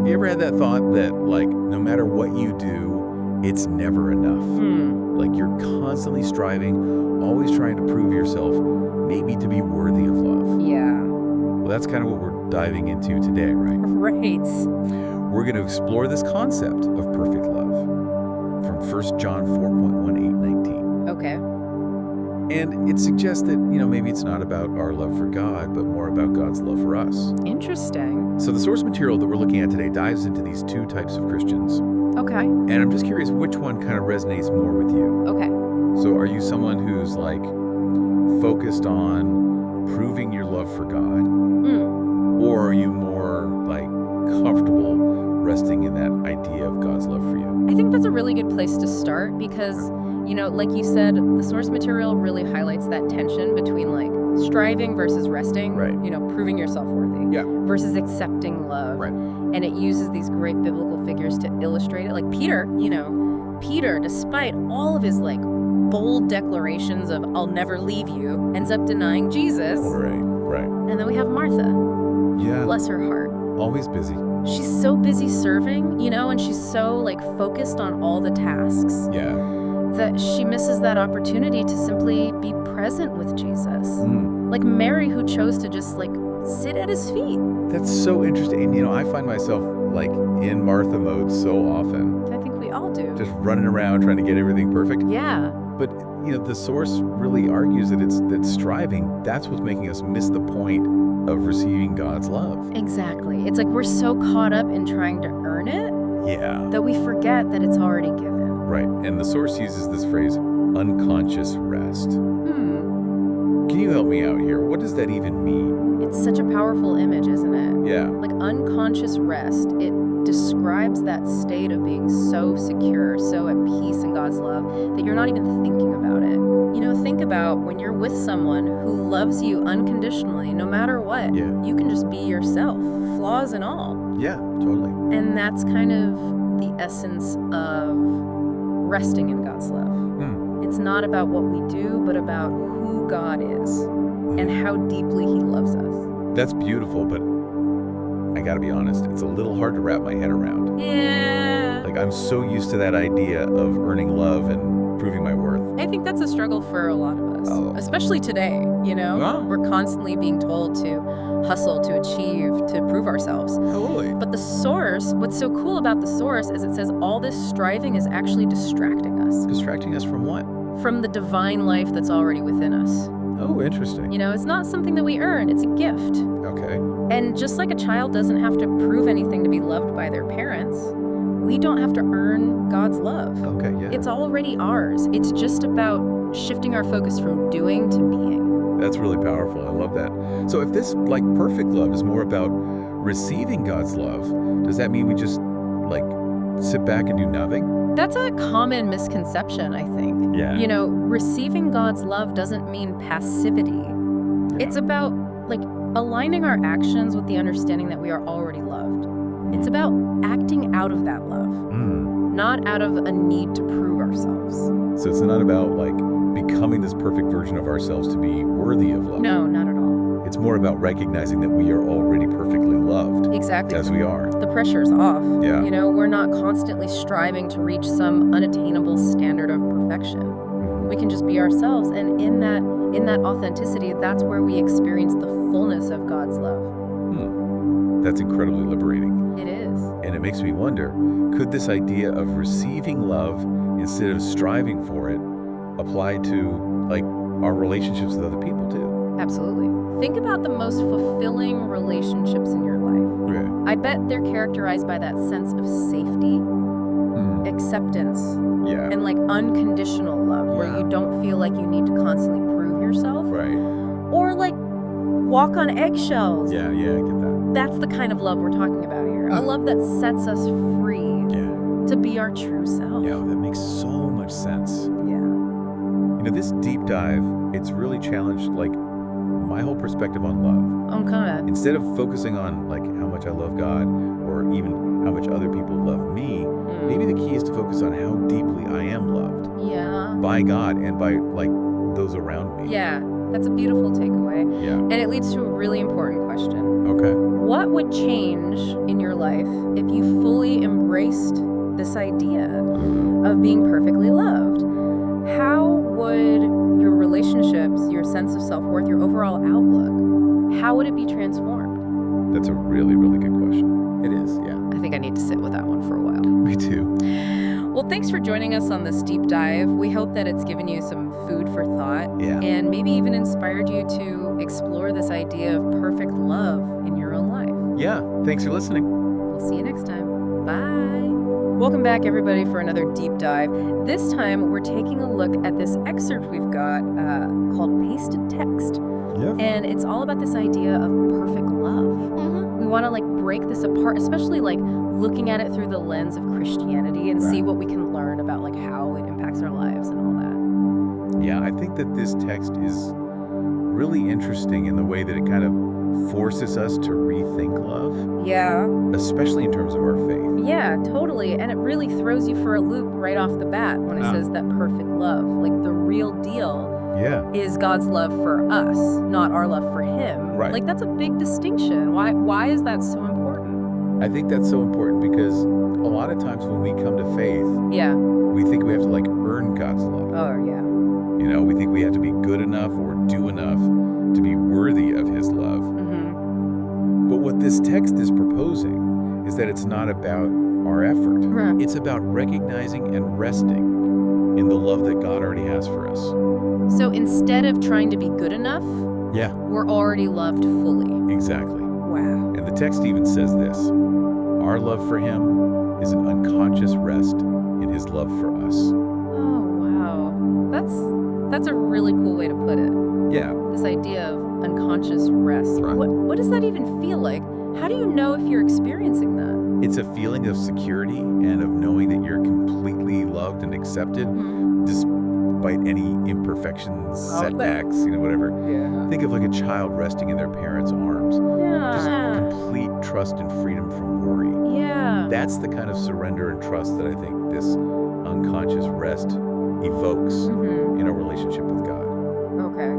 Have you ever had that thought that, like, no matter what you do, it's never enough? Like, you're constantly striving, always trying to prove yourself, maybe to be worthy of love. Yeah. Well, that's kind of what we're diving into today, right? Right. We're going to explore this concept of perfect love from 1 John 4:1-8-19. Okay. And it suggests that, maybe it's not about our love for God, but more about God's love for us. Interesting. So the source material that we're looking at today dives into these two types of Christians. Okay. And I'm just curious which one kind of resonates more with you. Okay. So are you someone who's like focused on proving your love for God? Or are you more like comfortable resting in that idea of God's love for you? I think that's a really good place to start because, like you said, the source material really highlights that tension between like striving versus resting, Right. Proving yourself worthy Yeah. versus accepting love. Right. And it uses these great biblical figures to illustrate it. Like Peter, Peter, despite all of his like bold declarations of I'll never leave you, ends up denying Jesus. Right. And then we have Martha, Yeah. bless her heart. Always busy. She's so busy serving, and she's so like focused on all the tasks Yeah. that she misses that opportunity to simply be present with Jesus. Like Mary, who chose to just like sit at his feet. That's so interesting. And, I find myself like in Martha mode so often, I think we all do. just running around trying to get everything perfect. Yeah. But, the source really argues that striving, that's what's making us miss the point of receiving God's love. Exactly. It's like we're so caught up in trying to earn it Yeah. that we forget that it's already given. Right. And the source uses this phrase, unconscious rest. Can you help me out here? What does that even mean? It's such a powerful image, isn't it? Yeah. Like unconscious rest, it describes that state of being so secure, so at peace in God's love that you're not even thinking about it. Think about when you're with someone who loves you unconditionally, no matter what. Yeah. You can just be yourself, flaws and all. Yeah, totally. And that's kind of the essence of resting in God's love. It's not about what we do, but about who God is and how deeply he loves us. That's beautiful, but I gotta be honest, it's a little hard to wrap my head around. Yeah. Like, I'm so used to that idea of earning love and proving my worth. I think that's a struggle for a lot of us, Oh. especially today, Wow. We're constantly being told to hustle, to achieve, to prove ourselves. Totally. But the source, what's so cool about the source is it says all this striving is actually distracting us Distracting us from what? from the divine life that's already within us. Oh, interesting. It's not something that we earn, it's a gift. Okay. And just like a child doesn't have to prove anything to be loved by their parents, we don't have to earn God's love. Okay, yeah. It's already ours. It's just about shifting our focus from doing to being. That's really powerful. I love that. So if this, like, perfect love is more about receiving God's love, does that mean we just, like, sit back and do nothing? That's a common misconception, I think. Yeah. Receiving God's love doesn't mean passivity. It's about, like, aligning our actions with the understanding that we are already loved. It's about acting out of that love, not out of a need to prove ourselves. So it's not about, like, becoming this perfect version of ourselves to be worthy of love. No, not at all. It's more about recognizing that we are already perfectly loved Exactly. as we are. The pressure's off. Yeah. We're not constantly striving to reach some unattainable standard of perfection. We can just be ourselves, and in that authenticity, that's where we experience the fullness of God's love. That's incredibly liberating. It is. And it makes me wonder, could this idea of receiving love instead of striving for it apply to, like, our relationships with other people too? Absolutely. Think about the most fulfilling relationships in your life. Yeah. I bet they're characterized by that sense of safety, acceptance, Yeah. and like unconditional love, where Yeah. you don't feel like you need to constantly prove yourself Right. or like walk on eggshells. Yeah, I get that. That's the kind of love we're talking about here. A love that sets us free Yeah. to be our true self. Yeah, that makes so much sense. Yeah. This deep dive, it's really challenged, like, my whole perspective on love. Okay. Instead of focusing on, like, how much I love God or even how much other people love me, maybe the key is to focus on how deeply I am loved Yeah. by God and by, like, those around me. Yeah. That's a beautiful takeaway. Yeah. And it leads to a really important question. Okay. What would change in your life if you fully embraced this idea of being perfectly loved? How would your relationships, your sense of self-worth, your overall outlook, how would it be transformed? That's a really, really good question. It is, yeah. I think I need to sit with that one for a while. Me too. Well, thanks for joining us on this deep dive. We hope that it's given you some food for thought Yeah. and maybe even inspired you to explore this idea of perfect love in your own life. Yeah. Thanks for listening. We'll see you next time. Bye. Welcome back, everybody, for another deep dive. This time, we're taking a look at this excerpt we've got called Pasted Text. Yeah. And it's all about this idea of perfect love. We want to break this apart, especially looking at it through the lens of Christianity and see what we can learn about how it impacts our lives and all that. Yeah, I think that this text is really interesting in the way that it kind of forces us to rethink love, Yeah. especially in terms of our faith. Yeah, totally. And it really throws you for a loop right off the bat when it says that perfect love. The real deal Yeah. is God's love for us, not our love for him. Right. That's a big distinction. Why is that so important? I think that's so important because a lot of times when we come to faith, Yeah. we think we have to earn God's love. Oh, yeah. We think we have to be good enough or do enough to be worthy of his love. Mm-hmm. But what this text is proposing is that it's not about our effort. Huh. It's about recognizing and resting in the love that God already has for us. So instead of trying to be good enough, Yeah, we're already loved fully. exactly. Wow. And the text even says this: our love for him is an unconscious rest in his love for us. Oh, wow. That's a really cool way to put it. Yeah. This idea of unconscious rest. Right. What does that even feel like? How do you know if you're experiencing that? It's a feeling of security and of knowing that you're completely loved and accepted despite any imperfections, setbacks, whatever. Yeah. Think of a child resting in their parents' arms. Just Yeah. complete trust and freedom from worry. Yeah. That's the kind of surrender and trust that I think this unconscious rest evokes Mhm. in our relationship with God. Okay.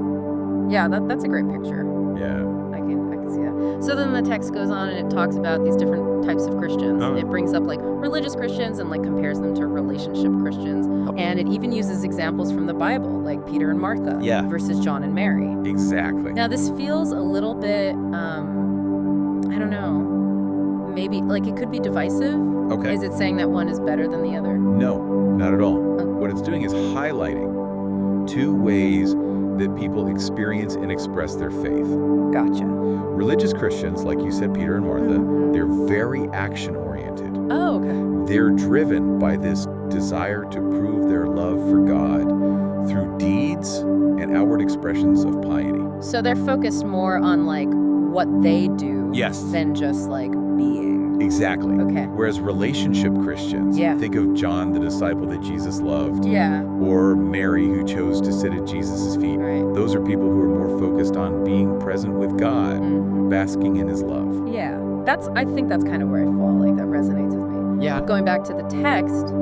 Yeah, that's a great picture. Yeah. I can see that. So then the text goes on and it talks about these different types of Christians. Oh. It brings up religious Christians and compares them to relationship Christians. And it even uses examples from the Bible, like Peter and Martha versus John and Mary. Exactly. Now this feels a little bit, I don't know, maybe it could be divisive. Okay. Is it saying that one is better than the other? No, not at all. What it's doing is highlighting two ways that people experience and express their faith. Gotcha. Religious Christians, like you said, Peter and Martha, they're very action-oriented. Oh, okay. They're driven by this desire to prove their love for God through deeds and outward expressions of piety. So they're focused more on what they do Yes. than just being. Exactly. Okay. Whereas relationship Christians, Yeah. think of John, the disciple that Jesus loved, Yeah. or Mary, who chose to sit at Jesus' feet. Right. Those are people who are more focused on being present with God, Mhm. basking in his love. Yeah. I think that's kind of where I fall. That resonates with me. Yeah. Going back to the text,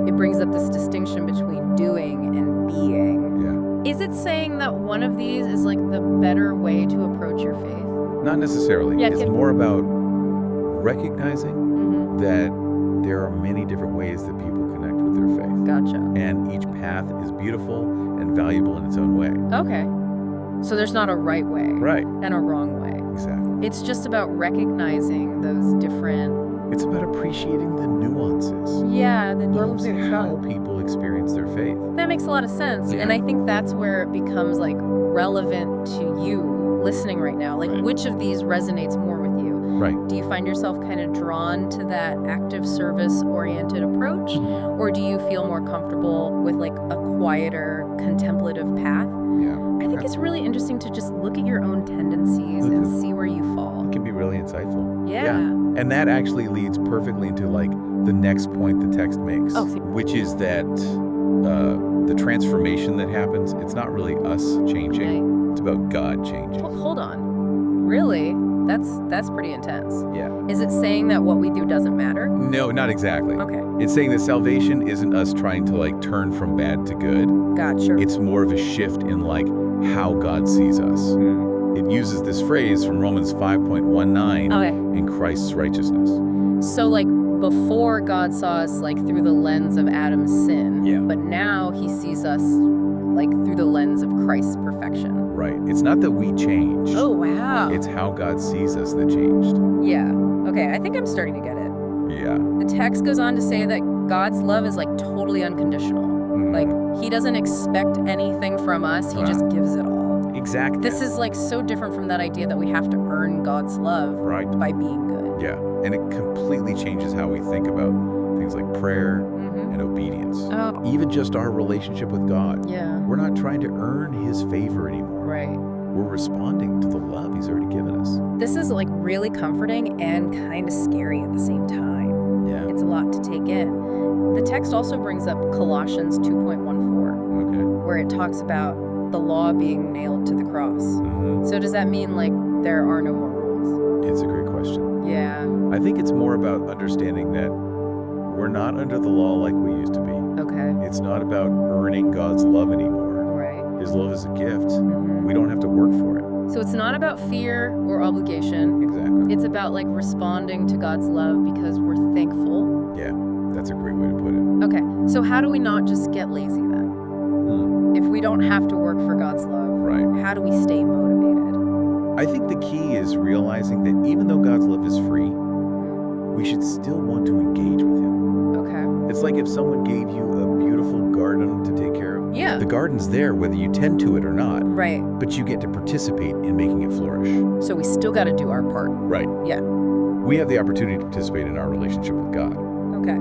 it brings up this distinction between doing and being. Yeah. Is it saying that one of these is the better way to approach your faith? Not necessarily. Yeah, It's can- more about recognizing Mm-hmm. that there are many different ways that people connect with their faith. Gotcha. And each path is beautiful and valuable in its own way. Okay. So there's not a right way Right. and a wrong way. Exactly. It's just about recognizing those different. It's about appreciating the nuances Yeah, the of how people experience their faith. That makes a lot of sense. Yeah. And I think that's where it becomes relevant to you listening right now. Right. Which of these resonates more with you? Right. Do you find yourself kind of drawn to that active service oriented approach? Or do you feel more comfortable with a quieter contemplative path? Yeah. I think it's really interesting to just look at your own tendencies and see where you fall. It can be really insightful. Yeah. And that actually leads perfectly into the next point the text makes, Oh. which is that the transformation that happens, it's not really us changing, it's about God changing. Hold on. Really? That's pretty intense. Yeah. Is it saying that what we do doesn't matter? No, not exactly. Okay. It's saying that salvation isn't us trying to turn from bad to good. Gotcha. It's more of a shift in how God sees us. It uses this phrase from Romans 5.19 Okay. in Christ's righteousness. So, like, before God saw us, like, through the lens of Adam's sin. Yeah. But now he sees us, like, through the lens of Christ's perfection. Right. It's not that we changed. Oh, wow. It's how God sees us that changed. Yeah. Okay, I think I'm starting to get it. Yeah. The text goes on to say that God's love is, like, totally unconditional. Like, he doesn't expect anything from us. He just gives it all. Exactly. This is, like, so different from that idea that we have to earn God's love Right. by being good. Yeah. And it completely changes how we think about things like prayer and obedience. Oh, Even just our relationship with God. yeah. We're not trying to earn his favor anymore. Right. We're responding to the love he's already given us. This is, like, really comforting and kind of scary at the same time. Yeah. It's a lot to take in. The text also brings up Colossians 2.14, Okay. where it talks about the law being nailed to the cross. So does that mean, like, there are no more rules? It's a great question. Yeah. I think it's more about understanding that we're not under the law like we used to be. Okay. It's not about earning God's love anymore. Right. His love is a gift. We don't have to work for it. So it's not about fear or obligation. Exactly. It's about, like, responding to God's love because we're thankful. Yeah, that's a great way to put it. Okay. So how do we not just get lazy then? If we don't have to work for God's love, Right. how do we stay motivated? I think the key is realizing that even though God's love is free, we should still want to engage with him. Okay. It's like if someone gave you a beautiful garden to take care of. Yeah. The garden's there whether you tend to it or not, Right. but you get to participate in making it flourish. So we still got to do our part. Right. Yeah. We have the opportunity to participate in our relationship with God. Okay.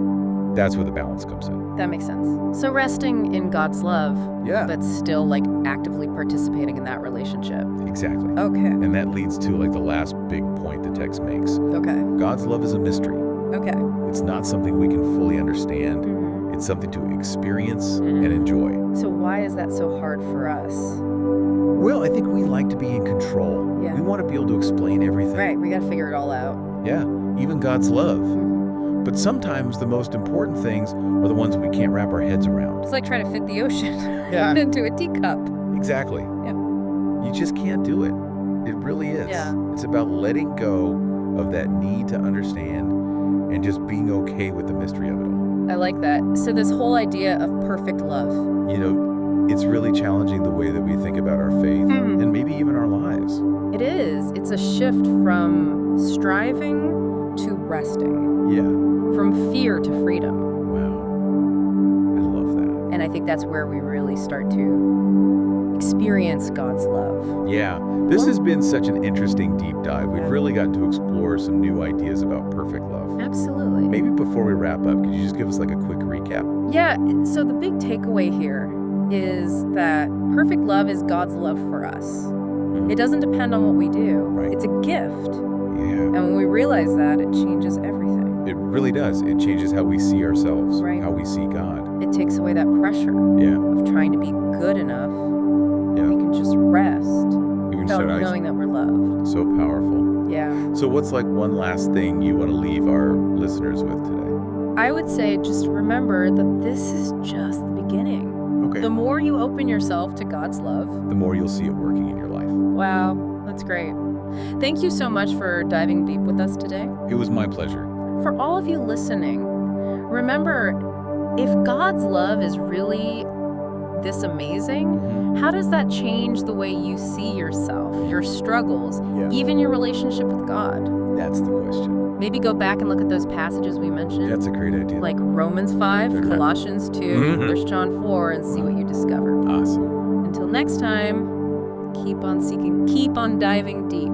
That's where the balance comes in. That makes sense. So resting in God's love, Yeah. but still, like, actively participating in that relationship. Exactly. Okay. And that leads to like the last big point the text makes. Okay. God's love is a mystery. Okay. It's not something we can fully understand. Mhm. It's something to experience Mhm. and enjoy. So why is that so hard for us? Well, I think we like to be in control. Yeah. We want to be able to explain everything. Right. We got to figure it all out. Yeah, even God's love. Mhm. But sometimes the most important things are the ones we can't wrap our heads around. It's like trying to fit the ocean Yeah. into a teacup. Exactly. Yeah. You just can't do it. It really is. Yeah. It's about letting go of that need to understand and just being okay with the mystery of it all. I like that. So this whole idea of perfect love. You know, it's really challenging the way that we think about our faith Mhm. and maybe even our lives. It is. It's a shift from striving to resting, Yeah. from fear to freedom. Wow. I love that. And I think that's where we really start to experience God's love. Yeah. This has been such an interesting deep dive. We've Yeah. really gotten to explore some new ideas about perfect love. Absolutely. Maybe before we wrap up, could you just give us like a quick recap? Yeah, so the big takeaway here is that perfect love is God's love for us. It doesn't depend on what we do. Right. It's a gift. Yeah. And when we realize that, it changes everything. It really does. It changes how we see ourselves, Right. how we see God. It takes away that pressure Yeah. of trying to be good enough. Yeah. We can just rest You can start knowing that we're loved. so powerful. Yeah. So what's like one last thing you want to leave our listeners with today? I would say just remember that this is just the beginning. Okay. The more you open yourself to God's love, The more you'll see it working in your life. wow, that's great. Thank you so much for diving deep with us today. It was my pleasure. For all of you listening, remember, if God's love is really this amazing, how does that change the way you see yourself, your struggles, Yeah. even your relationship with God? That's the question. Maybe go back and look at those passages we mentioned, That's a great idea. like Romans 5, Mhm. Colossians 2, Mhm. 1 John 4, and see what you discover. Awesome. Until next time, keep on seeking, keep on diving deep.